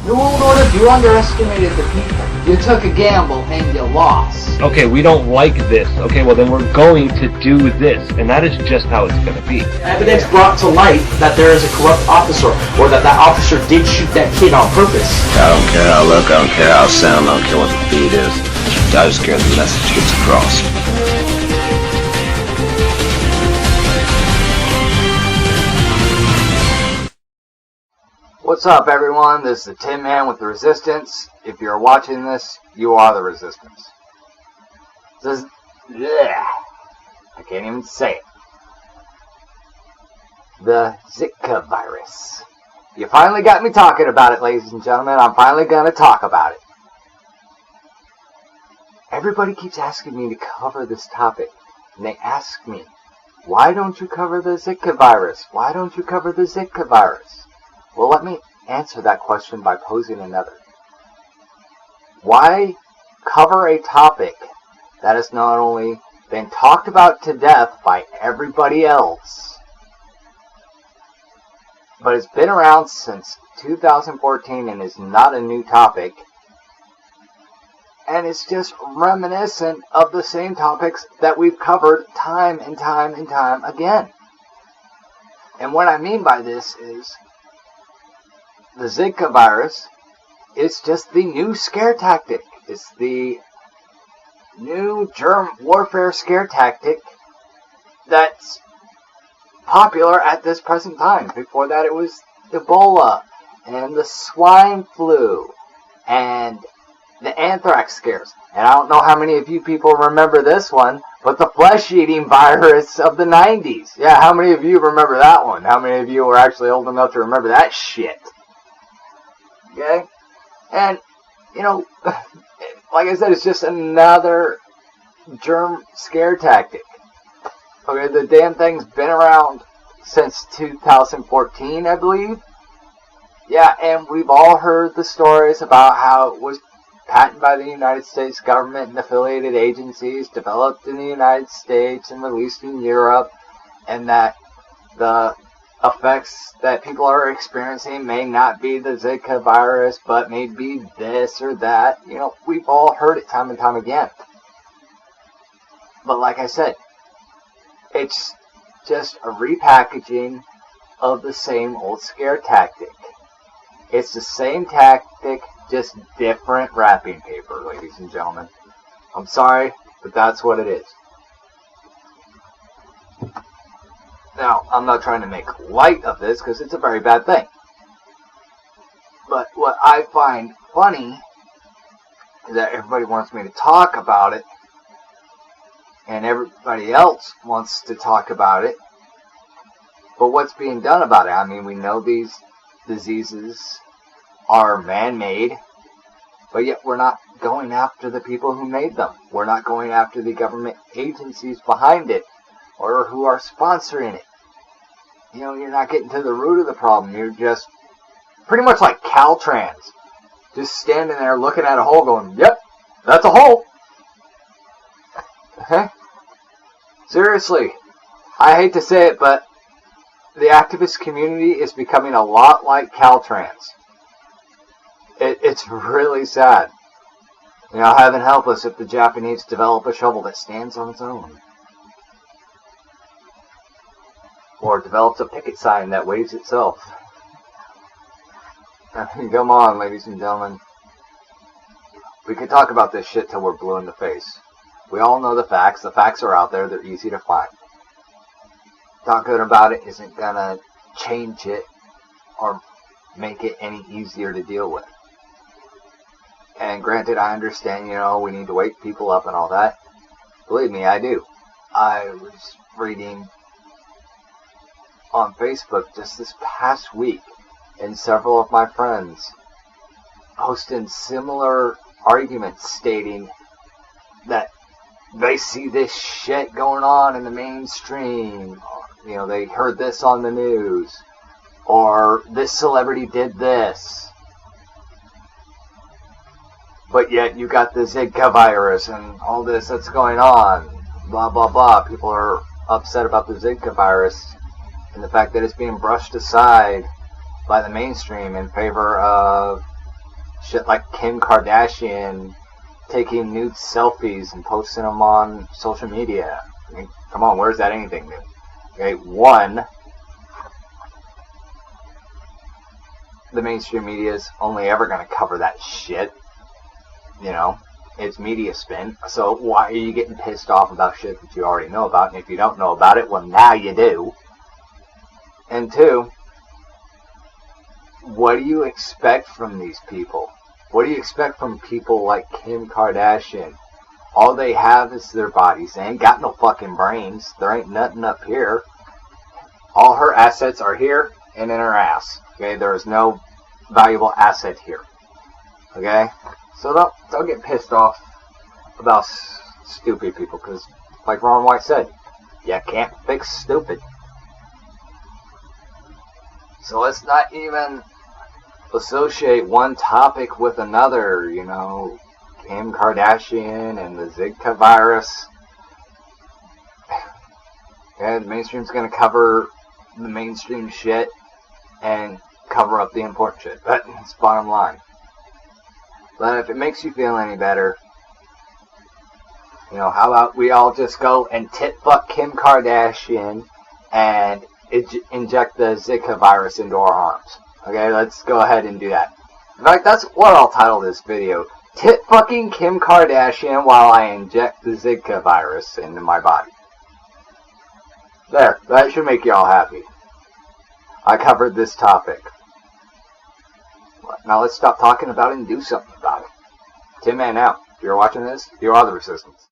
New World Order, you underestimated the people. You took a gamble and you lost. Okay, we don't like this. Okay, well then we're going to do this. And that is just how it's going to be. Evidence brought to light that there is a corrupt officer, or that officer did shoot that kid on purpose. I don't care how I look, I don't care how I sound, I don't care what the beat is. I just care the message gets across. What's up, everyone? This is the Tin Man with the Resistance. If you're watching this, you are the Resistance. I can't even say it. The Zika Virus. You finally got me talking about it, ladies and gentlemen. I'm finally going to talk about it. Everybody keeps asking me to cover this topic. And they ask me, why don't you cover the Zika Virus? Why don't you cover the Zika Virus? Well, let me answer that question by posing another. Why cover a topic that has not only been talked about to death by everybody else, but it's been around since 2014 and is not a new topic, and it's just reminiscent of the same topics that we've covered time and time and time again. And what I mean by this is, the Zika virus is just the new scare tactic. It's the new germ warfare scare tactic that's popular at this present time. Before that, it was Ebola and the swine flu and the anthrax scares. And I don't know how many of you people remember this one, but the flesh-eating virus of the 90s. Yeah, how many of you remember that one? How many of you were actually old enough to remember that shit? Okay? And, you know, like I said, it's just another germ scare tactic. Okay, the damn thing's been around since 2014, I believe. Yeah, and we've all heard the stories about how it was patented by the United States government and affiliated agencies, developed in the United States and released in Europe, and that the effects that people are experiencing may not be the Zika virus, but may be this or that. You know, we've all heard it time and time again. But like I said, it's just a repackaging of the same old scare tactic. It's the same tactic, just different wrapping paper, ladies and gentlemen. I'm sorry, but that's what it is. Now, I'm not trying to make light of this because it's a very bad thing. But what I find funny is that everybody wants me to talk about it, and everybody else wants to talk about it. But what's being done about it? I mean, we know these diseases are man-made, but yet we're not going after the people who made them. We're not going after the government agencies behind it, or who are sponsoring it. You know, you're not getting to the root of the problem. You're just pretty much like Caltrans. Just standing there looking at a hole going, yep, that's a hole. Okay? Seriously, I hate to say it, but the activist community is becoming a lot like Caltrans. It's really sad. You know, heaven help us if the Japanese develop a shovel that stands on its own. Or develops a picket sign that waves itself. I mean, come on, ladies and gentlemen. We could talk about this shit till we're blue in the face. We all know the facts. The facts are out there. They're easy to find. Talking about it isn't gonna change it or make it any easier to deal with. And granted, I understand, you know, we need to wake people up and all that. Believe me, I do. I was reading on Facebook just this past week, and several of my friends posted similar arguments stating that they see this shit going on in the mainstream. You know, they heard this on the news, or this celebrity did this. But yet you got the Zika virus and all this that's going on. Blah, blah, blah. People are upset about the Zika virus and the fact that it's being brushed aside by the mainstream in favor of shit like Kim Kardashian taking nude selfies and posting them on social media. I mean, come on, where's that anything new? Okay, one, the mainstream media is only ever going to cover that shit. You know, it's media spin. So why are you getting pissed off about shit that you already know about? And if you don't know about it, well, now you do. And two, what do you expect from these people? What do you expect from people like Kim Kardashian? All they have is their bodies. They ain't got no fucking brains. There ain't nothing up here. All her assets are here and in her ass. Okay, there is no valuable asset here. Okay, so don't get pissed off about stupid people, because like Ron White said, you can't fix stupid. So let's not even associate one topic with another. You know, Kim Kardashian and the Zika virus. Okay, the mainstream's going to cover the mainstream shit and cover up the important shit. That's bottom line. But if it makes you feel any better, you know, how about we all just go and tit fuck Kim Kardashian and inject the Zika virus into our arms. Okay, let's go ahead and do that. In fact, that's what I'll title this video. Tit fucking Kim Kardashian while I inject the Zika virus into my body. There, that should make you all happy. I covered this topic. Now let's stop talking about it and do something about it. Tin Man out. If you're watching this, you are the resistance.